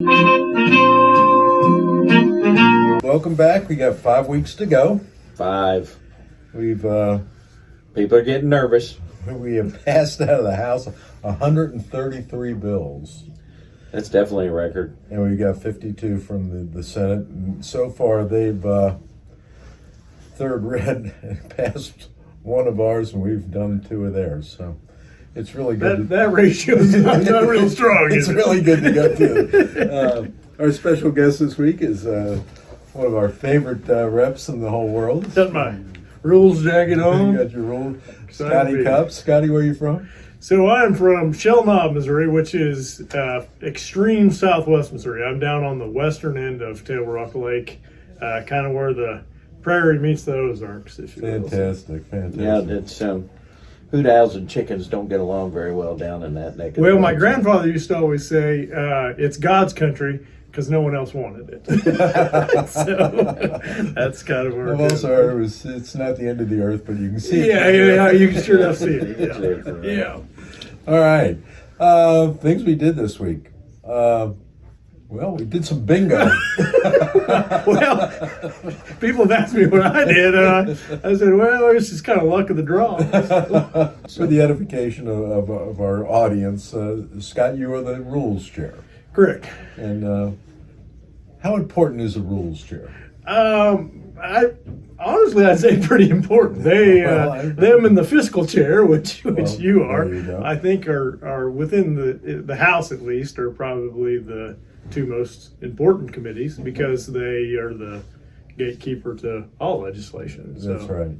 Welcome back. We got 5 weeks to go. 5. We've People are getting nervous. we have passed out of the House 133 bills, That's definitely a record. and we got 52 from the Senate. And so far, they've third read and passed one of ours, and we've done 2 of theirs. So it's really good. That ratio is not real strong. It's is it? really good to go through. Our special guest this week is one of our favorite reps in the whole world. Got my rules jacket You on. got your rule, Excited to Scotty be Cup. Scotty, where are you from? So I'm from Shell Knob, Missouri, which is extreme southwest Missouri. I'm down on the western end of Table Rock Lake, kind of where the prairie meets the Ozarks, if you will. Fantastic. Yeah, it's hoot owls and chickens don't get along very well down in that neck of the Well, my woods. grandfather used to always say, it's God's country because no one else wanted it. So that's kind of where I've it also is. heard it's not the end of the earth, but you can see it. Yeah, you can sure enough see it. It's there for Yeah. yeah. All right. Things we did this week. Well, we did some bingo. Well, people have asked me what I did. I said, well, it's just kind of luck of the draw. For the edification of our audience, Scott, you are the rules chair. Correct. And how important is a rules chair? I honestly, I'd say pretty important. They, Well, them in the fiscal chair, which Well, you are, there you go. I think are within the House at least, are probably the 2 most important committees because they are the gatekeeper to all legislation. So. That's right.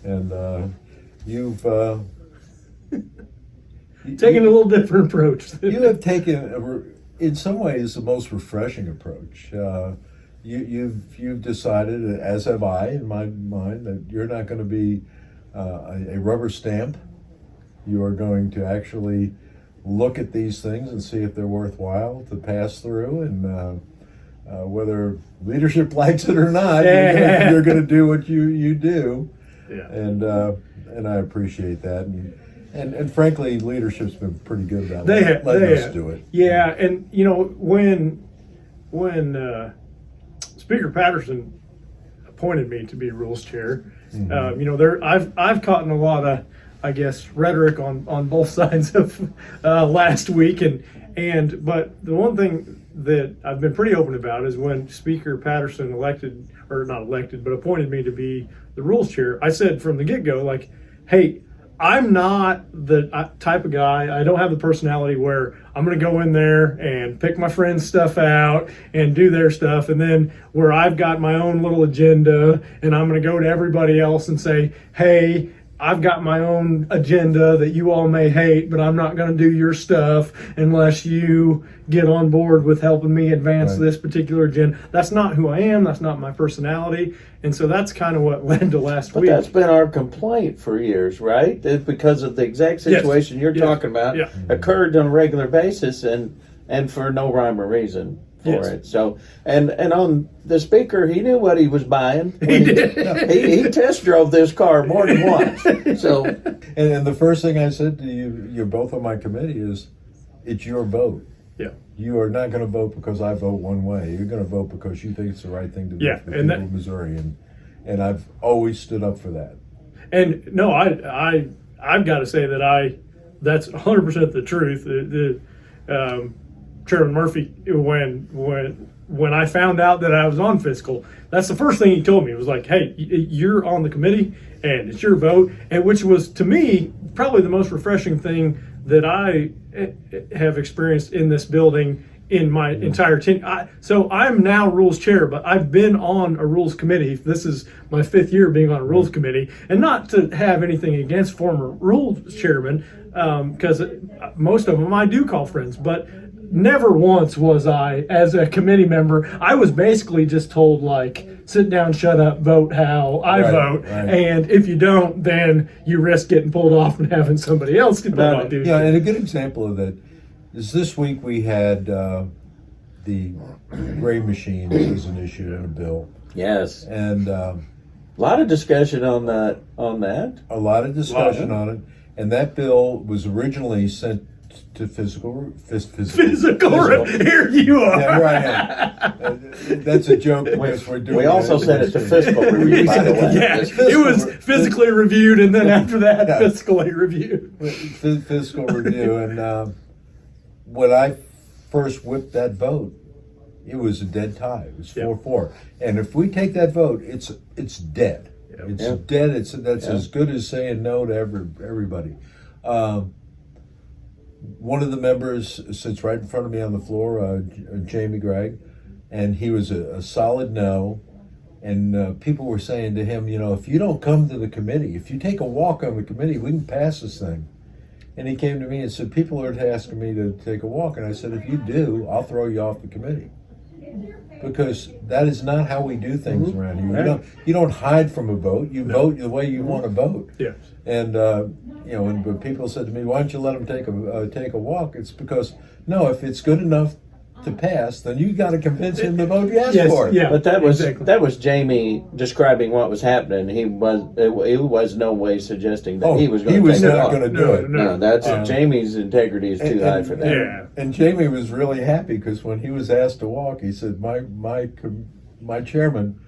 And you've Taking a little different approach. you have taken, in some ways, the most refreshing approach. You've decided, as have I, in my mind, that you're not going to be a rubber stamp. You are going to actually look at these things and see if they're worthwhile to pass through, and whether leadership likes it or not, you're going to do what you do. Yeah. And I appreciate that. And frankly, leadership's been pretty good about They letting us have. do it. Yeah, and you know when Speaker Patterson appointed me to be rules chair, you know, I've caught in a lot of, I guess, rhetoric on both sides of last week, but the one thing that I've been pretty open about is when Speaker Patterson appointed me to be the rules chair. I said from the get-go, like, hey, I'm not the type of guy, I don't have the personality where I'm going to go in there and pick my friends' stuff out and do their stuff, and then where I've got my own little agenda and I'm going to go to everybody else and say, hey, I've got my own agenda that you all may hate, but I'm not going to do your stuff unless you get on board with helping me advance Right. this particular agenda. That's not who I am. That's not my personality. And so that's kind of what led to last But week. that's been our complaint for years, right? It's because of the exact Yes. situation you're Yes. talking about Yeah. occurred on a regular basis and for no rhyme or reason for Yes. it. So and on the speaker, he knew what he was buying. He did. He test drove this car more than once. So And the first thing I said to you're both on my committee, is it's your vote. Yeah. You are not going to vote because I vote one way. You're going to vote because you think it's the right thing to do Yeah, for the and people of Missouri. And I've always stood up for that. And no, I've got to say that that's 100% the truth. Chairman Murphy, when I found out that I was on fiscal, that's the first thing he told me. It was like, hey, you're on the committee and it's your vote, and which was to me probably the most refreshing thing that I have experienced in this building in my entire tenure. So I'm now rules chair, but I've been on a rules committee. This is my 5th year being on a rules committee, and not to have anything against former rules chairmen, because most of them I do call friends, but never once was I, as a committee member, I was basically just told, like, sit down, shut up, vote how I vote, right. and if you don't, then you risk getting pulled off and having somebody else get pulled off. Yeah, and a good example of that is this week we had the gray machines as an issue in a bill. yes, And a lot of discussion on that. a lot of discussion on it. And that bill was originally sent to physical. Here you are. Yeah, right. That's a joke because we're doing. We also said it to fiscal review, by the way. Yeah, It's it was physically reviewed, and then after that, Yeah. fiscally reviewed. Fiscal review, and when I first whipped that vote, it was a dead tie. It was 4-4, and if we take that vote, it's dead. It's Yep. dead. That's as good as saying no to everybody. One of the members sits right in front of me on the floor, Jamie Gregg, and he was a solid no. And people were saying to him, if you don't come to the committee, if you take a walk on the committee, we can pass this thing. And he came to me and said, people are asking me to take a walk. And I said, if you do, I'll throw you off the committee. Because that is not how we do things around here. You don't hide from a vote. You vote the way you want to vote. Yes. And when people said to me, "Why don't you let them take a walk?" It's because if it's good enough to pass, then you got to convince him to vote yes for it. Yeah. But that was exactly. Jamie describing what was happening. He was no way suggesting that he was going to. He was take not it going to off. do it. No, that's Jamie's integrity is too high for that. Yeah. And Jamie was really happy because when he was asked to walk, he said, "My chairman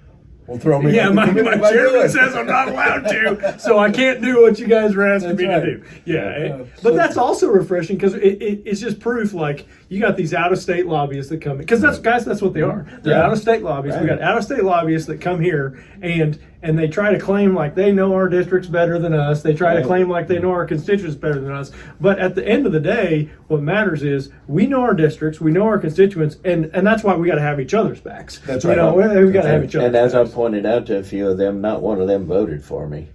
will throw me." Yeah, off the my committee if I do chairman it." says I'm not allowed to, so I can't do what you guys are asking That's me right. to do. Yeah, So- but that's also refreshing because it's just proof. Like you got these out-of-state lobbyists that come in because that's what they are. They're Yeah. out-of-state lobbyists. We Right. got out-of-state lobbyists that come here and they try to claim like they know our districts better than us. They try to Right. claim like they know our constituents better than us. But at the end of the day, what matters is we know our districts, we know our constituents, and that's why we got to have each other's backs. That's You right. know, we got to have each other's And as I backs. pointed out to a few of them, not one of them voted for me.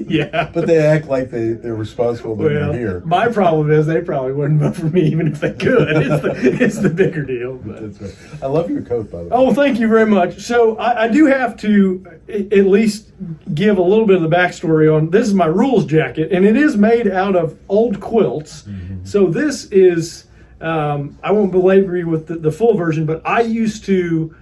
Yeah. But they act like they're responsible that Well, they're here. my problem is they probably wouldn't vote for me even if they could. It's the bigger deal. But. That's right. I love your coat, by the way. Oh, thank you very much. So I do have to at least give a little bit of the backstory on this is my rules jacket, and it is made out of old quilts. So this is, I won't belabor you with the full version, but I used to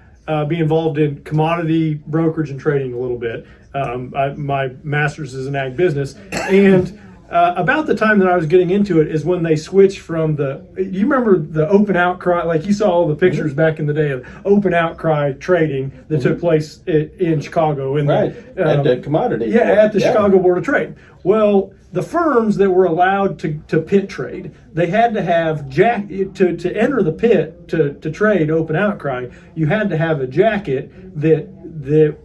be involved in commodity brokerage and trading a little bit. My master's is in ag business, and about the time that I was getting into it is when they switched from you remember the open outcry, like you saw all the pictures back in the day of open outcry trading that took place in Chicago. Right. At the commodity. Yeah, board. at the Chicago Board of Trade. Well, the firms that were allowed to pit trade, they had to have to enter the pit to trade open outcry, you had to have a jacket that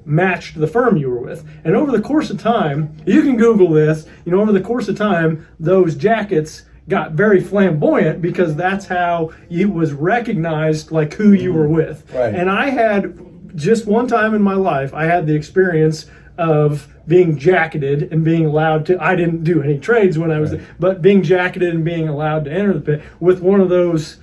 matched the firm you were with. And over the course of time, you can Google this, over the course of time, those jackets got very flamboyant because that's how it was recognized, like who you were with. Right. And I had just one time in my life, I had the experience of being jacketed and being allowed to, I didn't do any trades when I was, but being jacketed and being allowed to enter the pit with one of those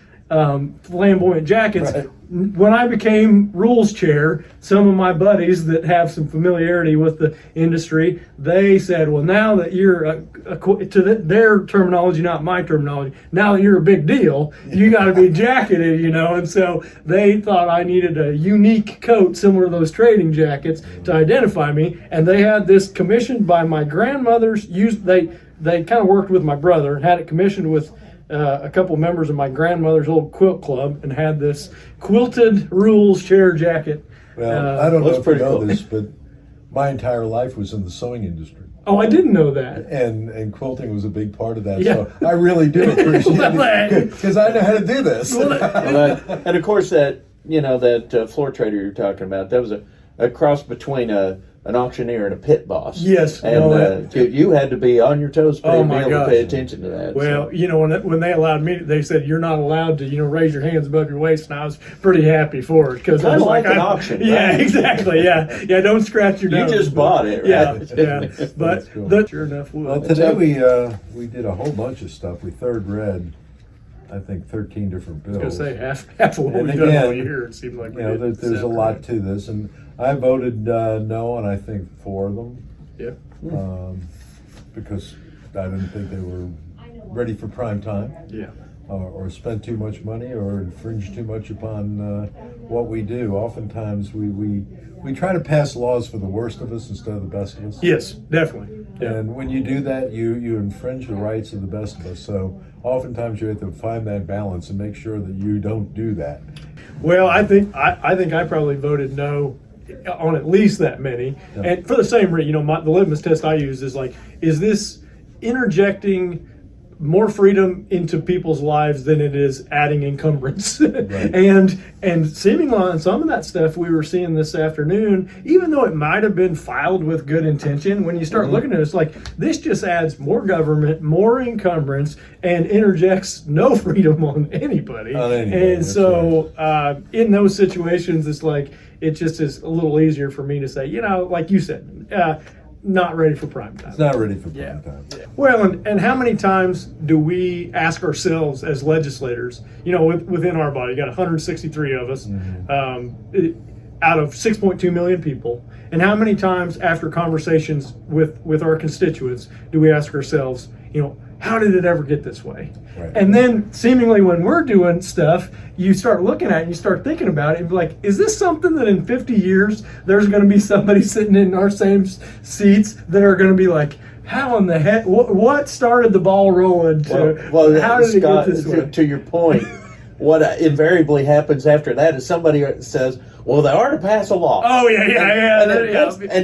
flamboyant jackets. Right. When I became rules chair, some of my buddies that have some familiarity with the industry, they said, well, now that you're, their terminology, not my terminology, now that you're a big deal, you got to be jacketed, and so they thought I needed a unique coat similar to those trading jackets to identify me, and they had this commissioned by my grandmother's, they kind of worked with my brother and had it commissioned with a couple members of my grandmother's old quilt club and had this quilted rules chair jacket. Well, I don't know that's if you pretty know cool. this, but my entire life was in the sewing industry. Oh, I didn't know that. And quilting was a big part of that. Yeah. So I really do appreciate it because I know how to do this. And of course that floor trader you're talking about, that was a cross between an auctioneer and a pit boss. Yes, and you had to be on your toes to Oh, be my able gosh. to pay attention to that. Well, when they allowed me, they said you're not allowed to, raise your hands above your waist, and I was pretty happy for it because I Kinda was like an I- auction, Yeah, right? exactly. Yeah, don't scratch your You nose. just bought it, right? Yeah. But cool. sure enough, Well, wood. today we did a whole bunch of stuff. We third read, I think, 13 different bills. I was gonna say half of what And we've done all again, year. It seemed like we You know, did there's a seven, lot right? to this, and I voted no on I think 4 of them Yeah. because I didn't think they were ready for prime time. Yeah. Or spent too much money or infringe too much upon what we do. Oftentimes we try to pass laws for the worst of us instead of the best of us. Yes, definitely. Yeah. And when you do that, you infringe the rights of the best of us. So oftentimes you have to find that balance and make sure that you don't do that. Well, I think I probably voted no on at least that many, Yeah. and for the same reason. The litmus test I use is like, is this interjecting more freedom into people's lives than it is adding encumbrance? Right. and seemingly on some of that stuff we were seeing this afternoon, even though it might have been filed with good intention, when you start looking at it, it's like this just adds more government, more encumbrance, and interjects no freedom on anybody. And that's so in those situations, it's like it just is a little easier for me to say, like you said, not ready for prime time. It's not ready for prime time. Well, and how many times do we ask ourselves as legislators, within our body, you got 163 of us, out of 6.2 million people, and how many times after conversations with our constituents do we ask ourselves, how did it ever get this way? Right. And then seemingly when we're doing stuff, you start looking at it and you start thinking about it and be like, is this something that in 50 years there's going to be somebody sitting in our same seats that are going to be like, how in the heck, what started the ball rolling to, how did Scott, it get this way? to your point, what invariably happens after that is somebody says, well, they are to pass a law. Oh, yeah. And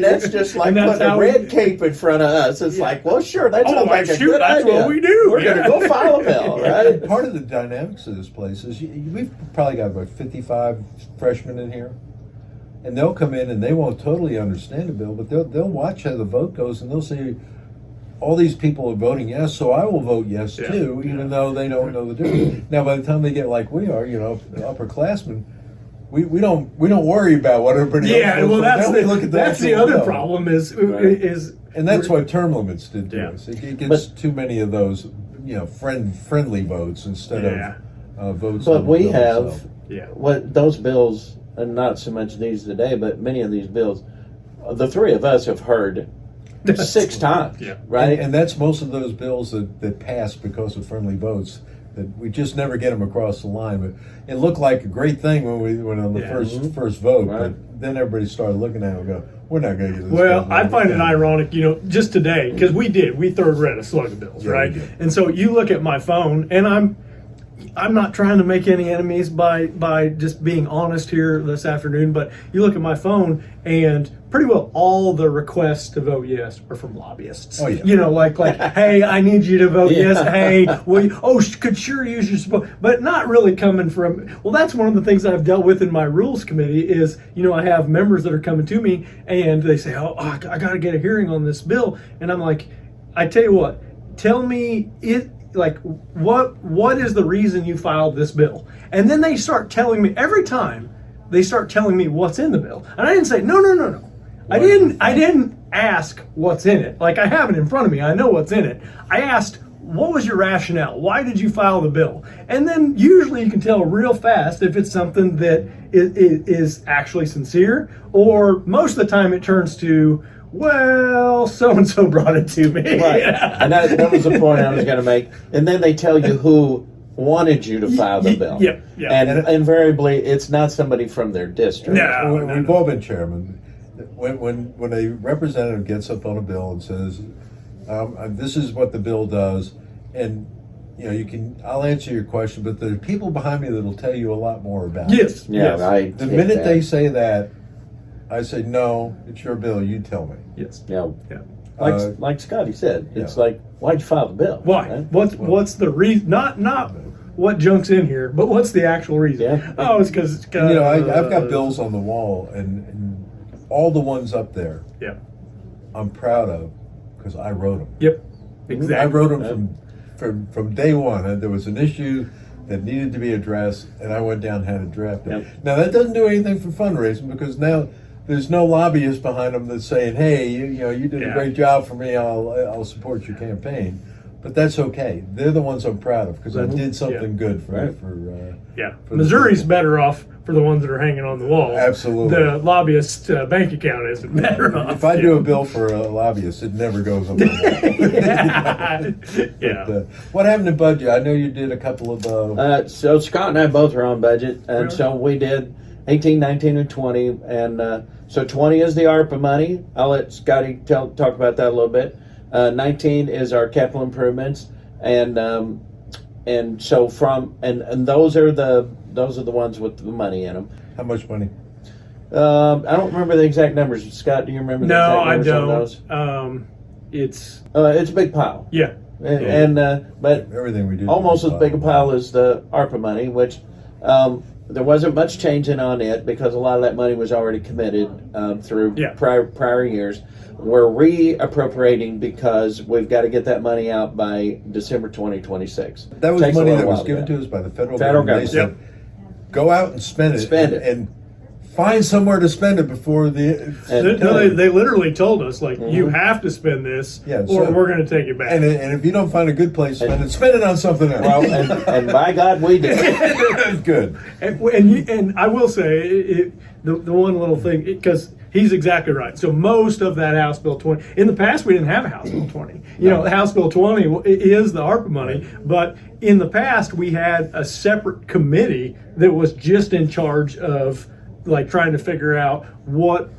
that's just like And that's putting a how red cape in front of us. It's like, well, sure, that sounds like a good that's idea. what we do. We're going to go file a bill, right? Part of the dynamics of this place is we've probably got about 55 freshmen in here, and they'll come in and they won't totally understand the bill, but they'll watch how the vote goes and they'll say, all these people are voting yes, so I will vote yes too, even though they don't know the difference. Now, by the time they get like we are, upperclassmen, we don't worry about what everybody else Yeah, well, does. that's the other problem is And that's what term limits did to Yeah. us. It gets too many of those, friendly votes instead of votes. But on the we bill have itself. what those bills, and not so much these today, but many of these bills, the three of us have heard 6 times, right? And that's most of those bills that pass because of friendly votes. That we just never get them across the line. But it looked like a great thing when we went on the first vote. Right. But then everybody started looking at it and go, "We're not going to get this." Well, done. I find it ironic, just today, because we third read a slug of bills, Yeah, right? we did. And so you look at my phone, and I'm not trying to make any enemies by just being honest here this afternoon, but you look at my phone, and pretty well all the requests to vote yes are from lobbyists. Oh, yeah. Like, hey, I need you to vote yes. Hey, could sure use your support, but not really coming from. Well, that's one of the things I've dealt with in my rules committee is, I have members that are coming to me and they say, I got to get a hearing on this bill, and I'm like, I tell you what, tell me it. Like, what is the reason you filed this bill? And then they start telling me every time they start telling me what's in the bill. And I didn't say no. I didn't ask what's in it. Like, I have it in front of me. I know what's in it. I asked, what was your rationale? Why did you file the bill? And then usually you can tell real fast if it's something that is actually sincere, or most of the time it turns to, well, so-and-so brought it to me. Right. And that was the point I was going to make. And then they tell you who wanted you to file the bill. Yeah. And invariably, it's not somebody from their district. No. We've all been chairman. When a representative gets up on a bill and says, "This is what the bill does," and I'll answer your question, but there are people behind me that'll tell you a lot more about it. Yes. Yeah, yes. right. The minute they say that, I say, "No, it's your bill. You tell me." Yes. Yeah. Yeah. Like Scotty said, it's like, why'd you file the bill? Why? Right? What's the reason? Not what junk's in here, but what's the actual reason? Yeah. Oh, it's because I've got bills on the wall, and all the ones up there, Yeah. I'm proud of because I wrote them. Yep. Exactly. I wrote them from day one. There was an issue that needed to be addressed, and I went down and had it drafted. Yep. Now that doesn't do anything for fundraising because now there's no lobbyists behind them that's saying, "Hey, you did a great job for me. I'll support your campaign." But that's okay. They're the ones I'm proud of because I did something good for for Missouri's the better off for the ones that are hanging on the wall. Absolutely. The lobbyist bank account isn't better off. If I do a bill for a lobbyist, it never goes on the wall. Yeah. But, what happened to budget? I know you did a couple of. So Scott and I both are on budget, and Really? so we did 18, 19, and 20, and so 20 is the ARPA money. I'll let Scotty talk about that a little bit. 19 is our capital improvements, and so and those are the ones with the money in them. How much money? I don't remember the exact numbers. Scott, do you remember the exact numbers on those? It's It's a big pile. yeah. But Everything we do. almost as big a pile as the ARPA money, which there wasn't much changing on it because a lot of that money was already committed through prior years. We're reappropriating because we've got to get that money out by December 2026. That was Takes a money little that was while given get. to us by the federal Government. They said, go out and spend it. And find somewhere to spend it before the. They literally told us, like, you have to spend this, or we're going to take it back. And if you don't find a good place to spend it on something else. Well, and by God, we did. Good. And I will say, the one little thing, because he's exactly right. So most of that House Bill 20, in the past we didn't have a House Bill 20. You know, House Bill 20 is the ARPA money, but in the past we had a separate committee that was just in charge of like trying to figure out what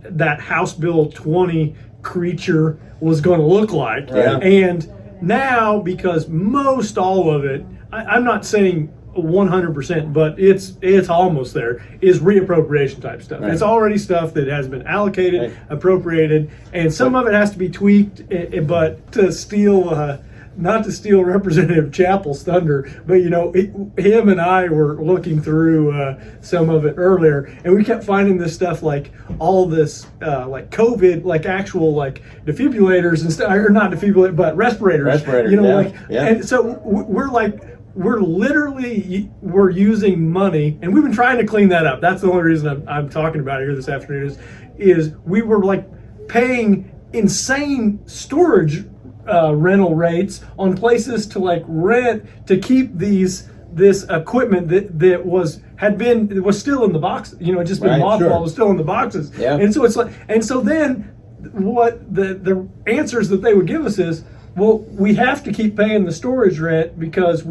that House Bill 20 creature was going to look like. Yeah. And now, because most all of it, I'm not saying 100%, but it's almost there, is reappropriation type stuff. Right. It's already stuff that has been allocated, appropriated, and some of it has to be tweaked, but to steal not to steal Representative Chappell's thunder, but you know, him and I were looking through some of it earlier, and we kept finding this stuff like all this like COVID, like actual like defibrillators and stuff, or not defibrillators, but respirators. You know, and so we're literally using money, and we've been trying to clean that up. That's the only reason I'm talking about it here this afternoon is we were like paying insane storage rental rates on places to like rent to keep this equipment that was still in the box, you know, just been mothballed, was still in the boxes. Yeah. And so it's like, and so then what the answers that they would give us is, well, we have to keep paying the storage rent because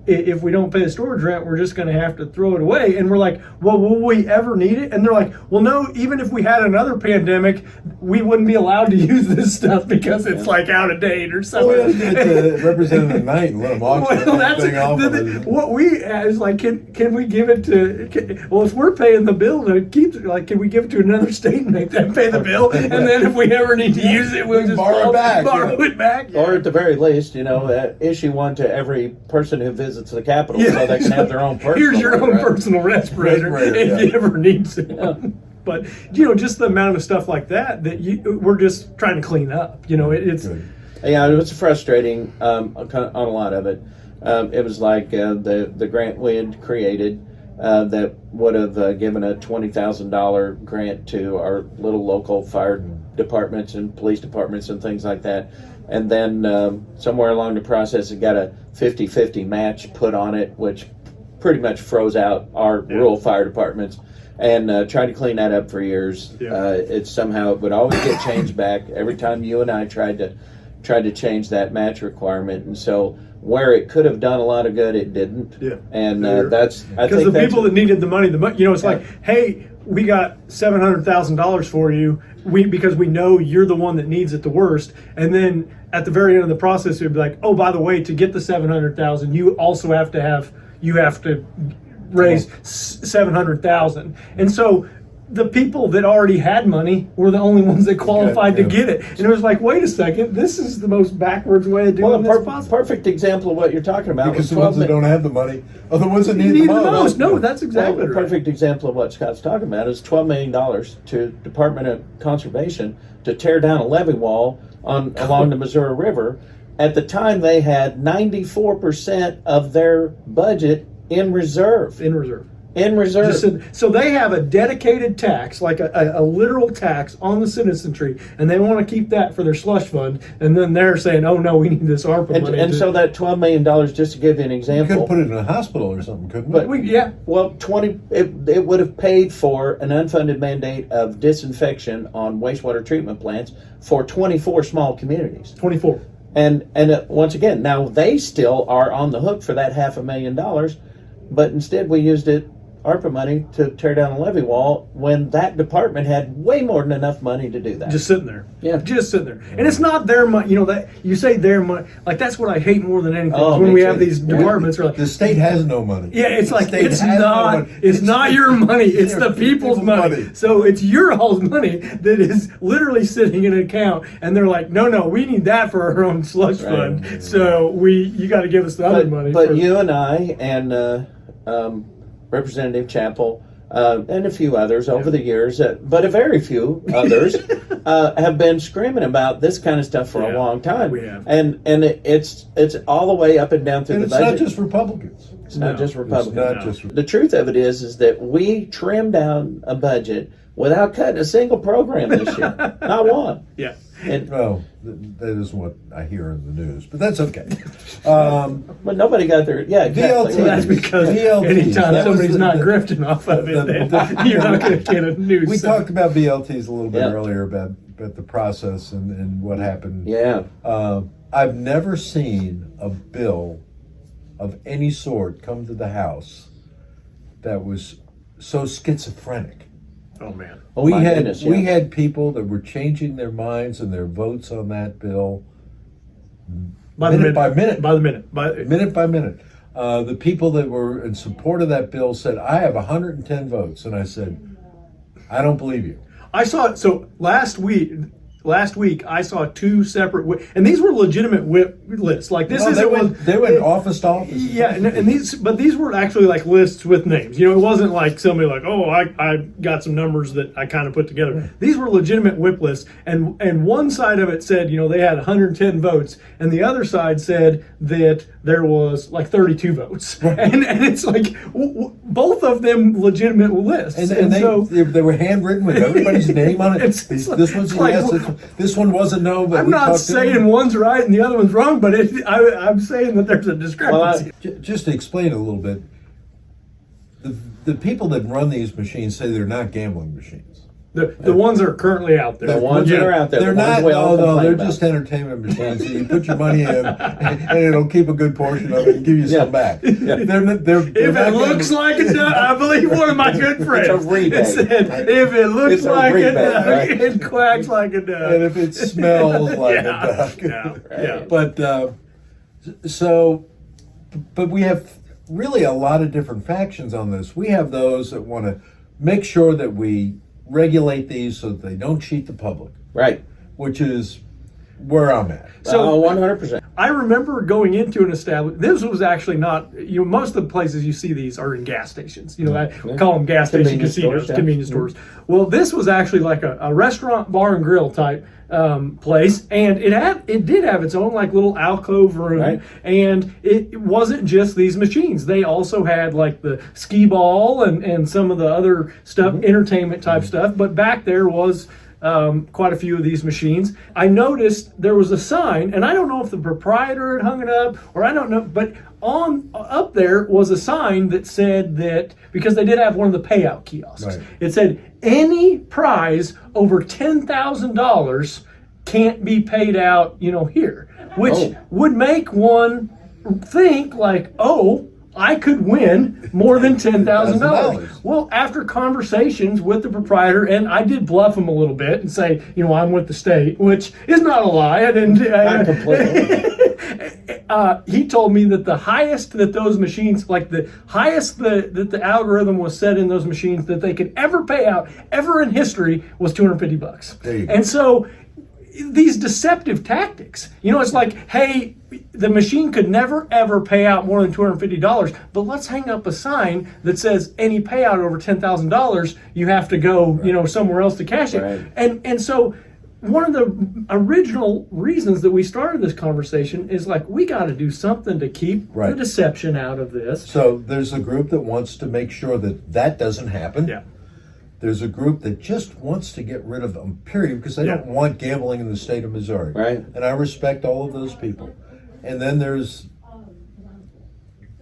if we don't pay the storage rent, we're just going to have to throw it away. And we're like, well, will we ever need it? And they're like, well, no, even if we had another pandemic, we wouldn't be allowed to use this stuff because it's like out of date or something. Well, Representative Knight and let them auction that thing off. What we is like, can we give it to? Well, if we're paying the bill to keep, like, can we give it to another state and make them pay the bill? And then if we ever need to use it, we'll just borrow it back. Or at the very least, you know, issue one to every person who visits the Capitol so they can have their own personal. Here's your own personal respirator if you ever need to. Yeah. But you know, just the amount of stuff like that we're just trying to clean up. You know, it's it was frustrating on a lot of it. It was like the grant we had created that would have given a $20,000 grant to our little local fire departments and police departments and things like that. And then somewhere along the process, it got a 50-50 match put on it, which pretty much froze out our rural fire departments. And tried to clean that up for years. It somehow would always get changed back every time you and I tried to change that match requirement. And so where it could have done a lot of good, it didn't. Yeah. And that's because the people that needed the money, you know, it's like, hey, we got $700,000 for you. Because we know you're the one that needs it the worst, and then at the very end of the process, it'd be like, oh, by the way, to get the $700,000, you also have to raise $700,000, and so the people that already had money were the only ones that qualified to get it, and it was like, wait a second, this is the most backwards way of doing this possible. Perfect example of what you're talking about. Because the ones that don't have the money are the ones that need the most. No, that's exactly right. The perfect example of what Scott's talking about is $12 million to Department of Conservation to tear down a levee wall along the Missouri River. At the time, they had 94% of their budget in reserve. So they have a dedicated tax, like a literal tax on the citizenry, and they want to keep that for their slush fund. And then they're saying, "Oh no, we need this ARPA money." And so that $12 million, just to give you an example, you could put it in a hospital or something, couldn't it? Well, it would have paid for an unfunded mandate of disinfection on wastewater treatment plants for 24 small communities. 24. And once again, now they still are on the hook for that $500,000, but instead we used it ARPA money to tear down a levee wall when that department had way more than enough money to do that. Just sitting there. Yeah. Just sitting there. And it's not their money. You know, that you say their money. Like, that's what I hate more than anything. Oh, is when me we too. have these departments are like, The state has no money. yeah, it's like, state it's has no not, money. it's not your money. It's the people's money. So it's your all's money that is literally sitting in an account. And they're like, no, we need that for our own slush Right. fund. So you got to give us the other money. But for, you and I and Representative Chappell and a few others over the years, but a very few others, have been screaming about this kind of stuff for a Yeah, long time. we have. And it's all the way up and down through And the it's budget. not just Republicans. It's not just It's Republicans. not just The truth of it is that we trimmed down a budget without cutting a single program this year. Not one. yeah. And, well, that is what I hear in the news, but that's okay. but nobody got there. Yeah, exactly. VLT. Well, that's because VLTs, anytime that was somebody's the- not the- grifting off of it, then you're not going to get a news. We segment. talked about VLTs a little bit Yeah. earlier about the process and what happened. Yeah. I've never seen a bill of any sort come to the House that was so schizophrenic. Oh man. Oh, we my had goodness, yeah. we had people that were changing their minds and their votes on that bill minute by minute. By the minute. Minute by minute. The people that were in support of that bill said, "I have 110 votes," and I said, "I don't believe you." I saw it. So last week I saw two separate, and these were legitimate whip lists. Like this No, isn't they went office to office. Yeah, and these were actually like lists with names. You know, it wasn't like somebody like, oh, I got some numbers that I kind of put together. These were legitimate whip lists, and one side of it said, you know, they had 110 votes, and the other side said that there was like 32 votes, and it's like both of them legitimate lists, And they were handwritten with everybody's name on it. This one's like, yes, this one wasn't no. But I'm we not talked to saying them. one's right and the other one's wrong, but I'm saying that there's a discrepancy. Just to explain it a little bit, the people that run these machines say they're not gambling machines. The ones that are currently out there. The ones that are out there. They're the ones not. we all No, complain they're about. just entertainment machines. So you put your money in, and it'll keep a good portion of it and give you some back. They're If it looks like it does, I believe one of my good friends rebate. said, if it looks It's a like it rebate, does, right? it quacks like it does. and if it smells like a duck. Yeah. But but we have really a lot of different factions on this. We have those that want to make sure that we regulate these so that they don't cheat the public, Right. which is where I'm at. So 100%. I remember going into an establishment. This was actually not, you know, most of the places you see these are in gas stations. You know, I call them gas station Convenience casinos, stores, yeah. convenience stores. Well, this was actually like a restaurant, bar and grill type place, and it did have its own like little alcove room, Right. and it wasn't just these machines. They also had like the skee ball and some of the other stuff, entertainment type stuff. But back there was quite a few of these machines. I noticed there was a sign, and I don't know if the proprietor had hung it up or I don't know, but up there was a sign that said that, because they did have one of the payout kiosks. Right. It said any prize over $10,000 can't be paid out, you know, here, which would make one think like, oh, I could win more than $10,000. Well, after conversations with the proprietor, and I did bluff him a little bit and say, you know, I'm with the state, which is not a lie. I didn't. Not completely. He told me that the highest that those machines, like the highest that the algorithm was set in those machines that they could ever pay out ever in history was $250. There you go. And so these deceptive tactics, you know, it's like, hey, the machine could never ever pay out more than $250, but let's hang up a sign that says any payout over $10,000, you have to go, you know, somewhere else to cash it. Right. And so one of the original reasons that we started this conversation is like, we got to do something to keep the deception out of this. So there's a group that wants to make sure that that doesn't happen. Yeah. There's a group that just wants to get rid of them, period, because they don't want gambling in the state of Missouri. Right. And I respect all of those people. And then there's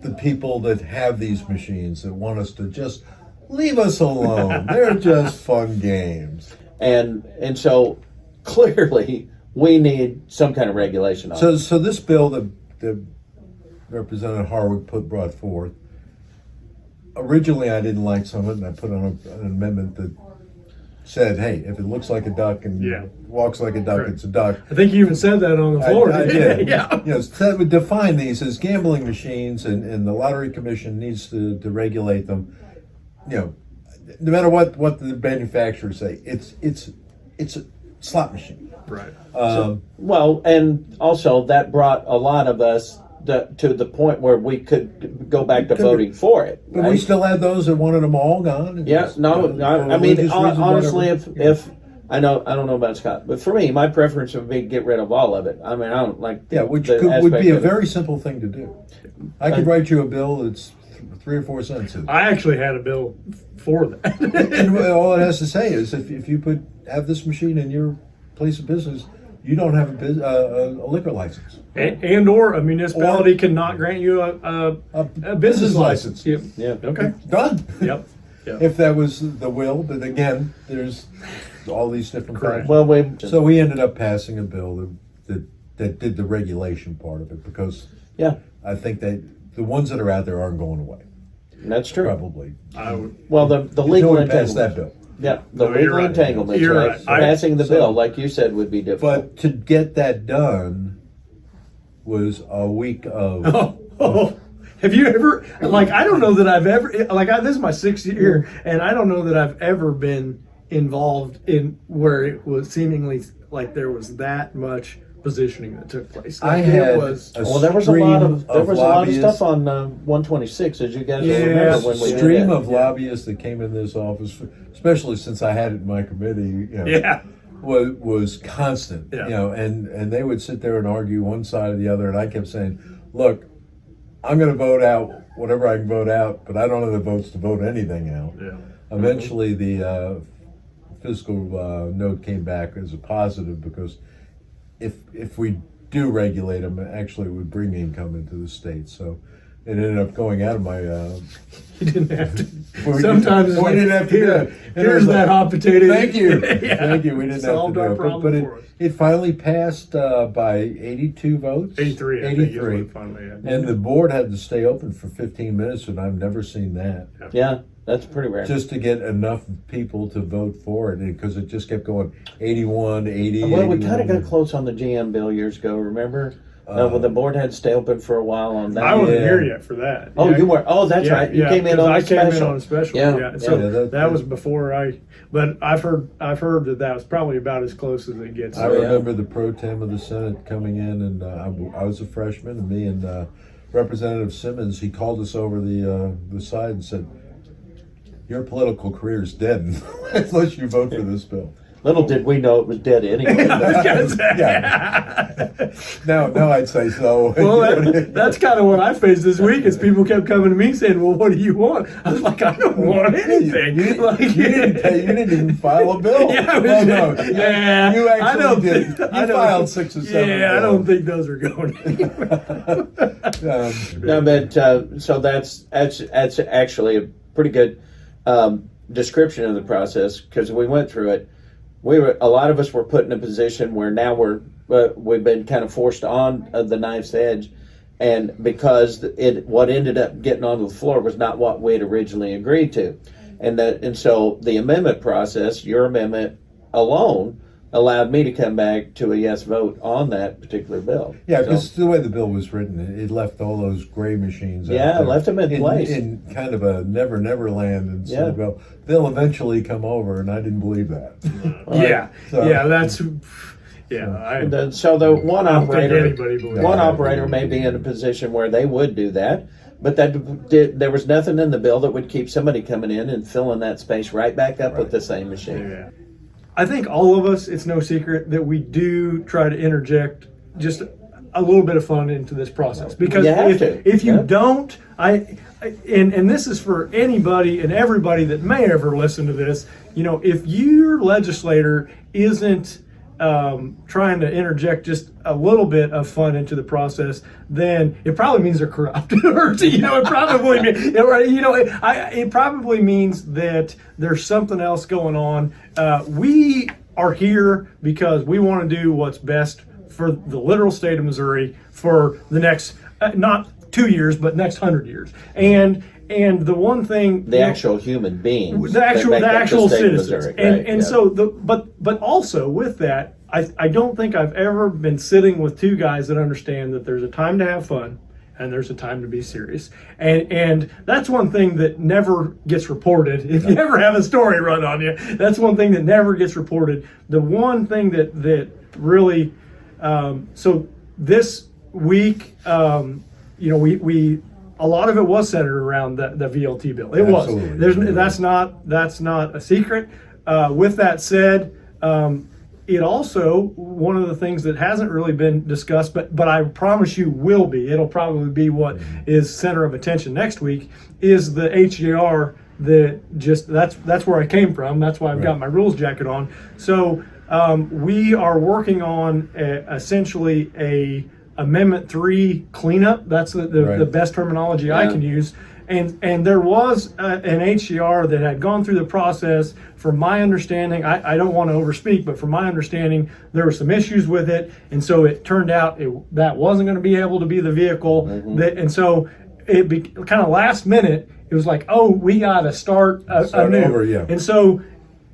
the people that have these machines that want us to just leave us alone. They're just fun games. And so clearly we need some kind of regulation on it. So this bill that Representative Harwick brought forth originally I didn't like some of it, and I put on an amendment that said, "Hey, if it looks like a duck and walks like a duck, Correct. it's a duck." I think you even said that on the floor. I did. Yeah. You know, so that would define these as gambling machines, and the Lottery Commission needs to regulate them. You know, no matter what the manufacturers say, it's a slot machine. Right. Well, and also that brought a lot of us to the point where we could go back to voting for it. But right? we still had those that wanted them all gone. and Yeah, just, no, for I mean, religious reasons, honestly, whatever. if I don't know about Scott, but for me, my preference would be get rid of all of it. I mean, I don't like. Which the would be aspect a of it. very simple thing to do. I could write you a bill that's 3 or 4 sentences. I actually had a bill for that. And all it has to say is if you have this machine in your place of business, you don't have a liquor license. and or a municipality cannot grant you a business license. Yep. Yeah. Okay. Done. Yep. If that was the will, but again, there's all these different Correct. factors. Well, So we ended up passing a bill that did the regulation part of it, because yeah, I think that the ones that are out there aren't going away. that's true. Probably. I would. Well, the Until legal we pass that entanglement. bill. Yeah, the No, you're legal right. entanglements. You're right? right. Passing the So- bill, like you said, would be difficult. But to get that done was a week of. Oh. Have you ever, like, I don't know that I've ever, this is my 6th year, and I don't know that I've ever been involved in where it was seemingly like there was that much positioning that took place. I Like, had it was, a Well, there was a lot of lobbyists- stuff on 126, as you guys will Yeah, remember when we stream did of lobbyists that came in this office, especially since I had it in my committee. You know, yeah. was constant. Yeah. You know, and they would sit there and argue one side or the other, and I kept saying, "Look, I'm going to vote out whatever I can vote out, but I don't have the votes to vote anything out." Yeah. Eventually, the fiscal note came back as a positive, because if we do regulate them, actually it would bring income into the state. So it ended up going out of my. You didn't have to. we Sometimes it's we like, didn't have to do here, it. And it here's was that like, hot potato. Thank you, Yeah. thank you. We didn't Solved have our to do it, problem but for us. it finally passed by 82 votes. 83, I think, is what it finally had. And the board had to stay open for 15 minutes, and I've never seen that. Yeah, that's pretty rare. Just to get enough people to vote for it, because it just kept going 81, 80. Well, we kind of 81. got close on the GM bill years ago. Remember? Well, the board had to stay open for a while on that. I wasn't Yeah. here yet for that. Oh, Yeah. you were. Oh, that's Yeah, right. You yeah, came in 'cause on I a came special. in on a special. Yeah. Yeah. So Yeah, that was before but I've heard that was probably about as close as it gets. I remember the pro tem of the Senate coming in, and I was a freshman, and me and Representative Simmons, he called us over the side and said, "Your political career is dead unless you vote for this bill." Little did we know it was dead anyway. Yeah. Now I'd say so. Well, that's kind of what I faced this week. Is people kept coming to me saying, "Well, what do you want?" I was like, "I don't want anything." You didn't even file a bill. Yeah, I Well, was- no, yeah, you I actually don't did. think- You I don't filed think- 6 or 7. Yeah, I don't think those are going anywhere. No, but so that's actually a pretty good description of the process, because we went through it. A lot of us were put in a position where now we've been kind of forced on the knife's edge, and because what ended up getting onto the floor was not what we had originally agreed to, and so the amendment process, your amendment alone, allowed me to come back to a yes vote on that particular bill. Yeah, So- because the way the bill was written, it left all those gray machines. out Yeah, there left them in place. in kind of a never land, and Yeah. said, "Well, they'll eventually come over," and I didn't believe that. Yeah, So- yeah, that's yeah. So the one I don't think operator, anybody believes one that. operator may be in a position where they would do that, but there was nothing in the bill that would keep somebody coming in and filling that space right back up with the same machine. Yeah. I think all of us, it's no secret that we do try to interject just a little bit of fun into this process, because You have to. if you Yeah. don't, and this is for anybody and everybody that may ever listen to this, if your legislator isn't trying to interject just a little bit of fun into the process, then it probably means they're corrupt. Or, it probably means, it probably means that there's something else going on. We are here because we want to do what's best for the literal state of Missouri for the next, not 2 years, but next 100 years. And And the one thing, The actual human beings. the that make up actual the state of citizens, Missouri, right, and yeah. so but also with that, I don't think I've ever been sitting with two guys that understand that there's a time to have fun and there's a time to be serious, and that's one thing that never gets reported. If you ever have a story run on you, that's one thing that never gets reported. The one thing that really, so this week, we a lot of it was centered around the VLT bill. It Absolutely. was. That's not a secret. With that said, it also, one of the things that hasn't really been discussed, but I promise you will be, it'll probably be what is center of attention next week, is the HGR that's where I came from. That's why I've got my rules jacket on. So we are working on essentially a Amendment 3 cleanup. That's the best terminology I can use. And there was an HCR that had gone through the process. From my understanding, I don't want to overspeak, but from my understanding, there were some issues with it, and so it turned out that wasn't going to be able to be the vehicle. And so it kind of last minute. It was like, oh, we got to start anew. Over, yeah. And so,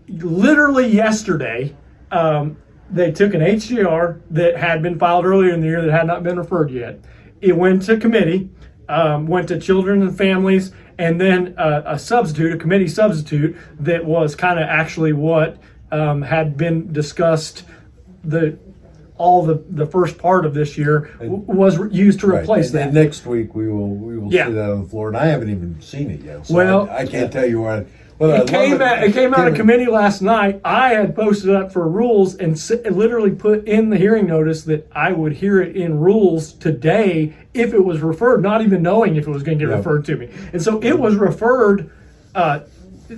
literally yesterday, they took an HCR that had been filed earlier in the year that had not been referred yet. It went to committee. Went to Children and Families, and then a committee substitute that was kind of actually what had been discussed all the first part of this year was used to replace that. And next week we will see that on the floor, and I haven't even seen it yet. So Well, I can't tell you why. It came out of committee last night. I had posted up for rules and literally put in the hearing notice that I would hear it in rules today if it was referred, not even knowing if it was going to get referred to me. And so it was referred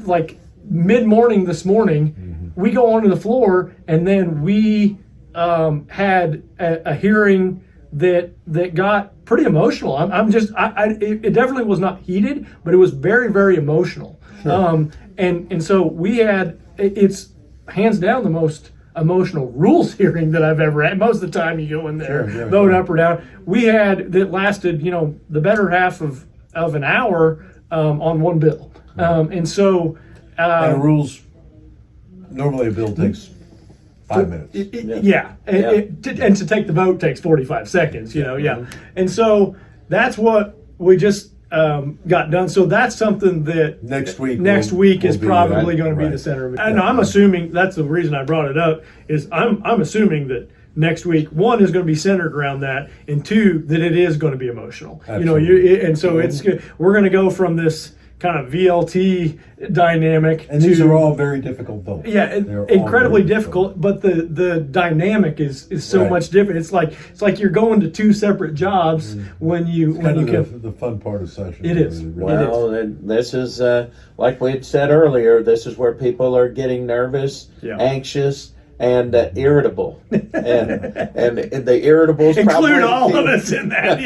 like mid-morning this morning. We go onto the floor, and then we had a hearing that got pretty emotional. It definitely was not heated, but it was very, very emotional. Sure. And so we had, it's hands down the most emotional rules hearing that I've ever had. Most of the time you go in there, vote up or down. We had that lasted, the better half of an hour on one bill. And so and rules, normally a bill takes 5 minutes. And to take the vote takes 45 seconds, And so that's what we just got done. So that's something that next week is probably going to be the center of it. And I'm assuming that's the reason I brought it up is I'm assuming that next week, one, is going to be centered around that, and two, that it is going to be emotional. Absolutely. And so it's good. We're going to go from this kind of VLT dynamic. And these are all very difficult votes. Yeah, incredibly difficult, but the dynamic is so much different. It's like you're going to two separate jobs when you the fun part of session. It is. Well, this is like we had said earlier. This is where people are getting nervous, anxious, and irritable, and the irritables include all of us in that.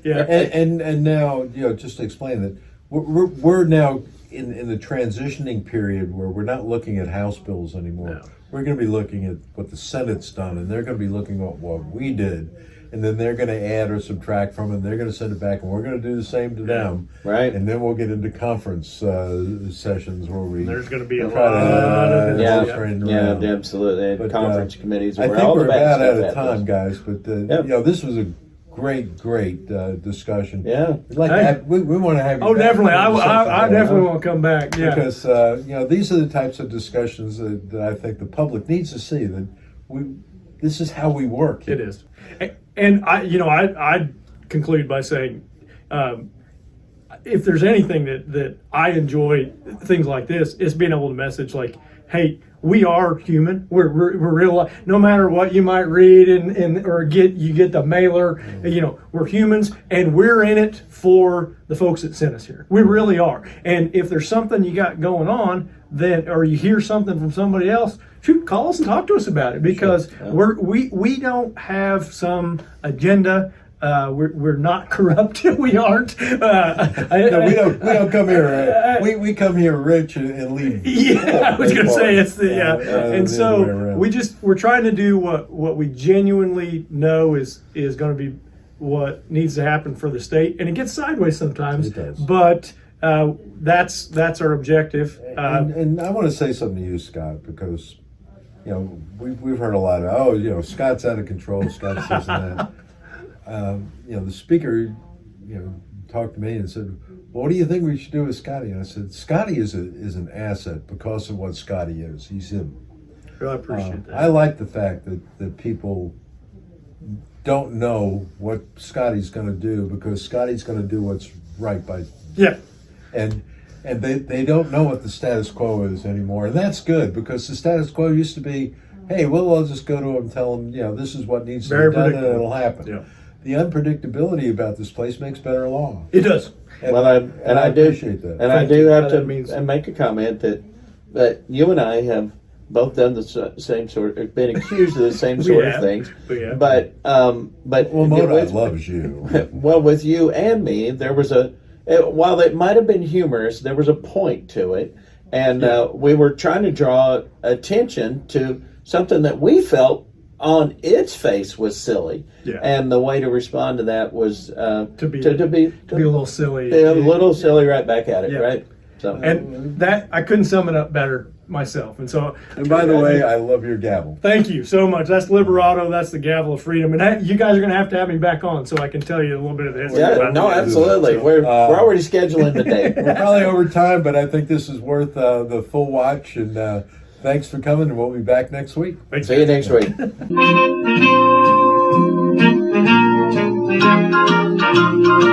Yeah. And now just to explain that. We're now in the transitioning period where we're not looking at House bills anymore. No. We're going to be looking at what the Senate's done, and they're going to be looking at what we did, and then they're going to add or subtract from it, and they're going to send it back, and we're going to do the same to them. Right. And then we'll get into conference sessions where there's going to be a lot of absolutely. But, conference committees. I Where think all we're the bad about out stuff of time, happens. guys, but this was a great discussion. Yeah, we want to have you. Oh, back definitely. for I something, definitely want to come back. Yeah, because these are the types of discussions that I think the public needs to see. That this is how we work. It is, and I conclude by saying, if there's anything that I enjoy things like this, it's being able to message like, hey, we are human. We're real. No matter what you might read or get the mailer. We're humans, and we're in it for the folks that sent us here. We really are. And if there's something you got going on, or you hear something from somebody else, shoot, call us and talk to us about it, because we don't have some agenda. We're not corrupt. We aren't. No, we don't come here. We come here rich and leave. Yeah, I was going to say it's and so we're trying to do what we genuinely know is going to be what needs to happen for the state, and it gets sideways sometimes. It does. But that's our objective. And I want to say something to you, Scott, because we've heard a lot of Scott's out of control, Scott's this and that. The speaker talked to me and said, well, what do you think we should do with Scotty? And I said, Scotty is an asset because of what Scotty is. He's him. Really appreciate that. I like the fact that people don't know what Scotty's going to do because Scotty's going to do what's right by. Yeah. And they don't know what the status quo is anymore. And that's good because the status quo used to be, hey, well, I'll just go to them and tell them, this is what needs to be done and it'll happen. Yeah. The unpredictability about this place makes better law. It does. And, Well, I appreciate that. And I Thank do you. have That to means- make a comment that you and I have both done the same sort, been accused of the same sort of have. things. We have. But Well, Modi with- loves you. well, with you and me, there was while it might have been humorous, there was a point to it, and we were trying to draw attention to something that we felt on its face was silly. Yeah. And the way to respond to that was To be to a little silly. a little silly right back at it, Yeah. right? So And that I couldn't sum it up better myself. And so, And by the way, I love your gavel. thank you so much. That's Liberato. That's the gavel of freedom. And you guys are going to have me back on so I can tell you a little bit of the history. yeah, about no, that. absolutely. So, We're already scheduling the date. We're probably over time, but I think this is worth the full watch. And thanks for coming, and we'll be back next week. thanks, See you guys. next week.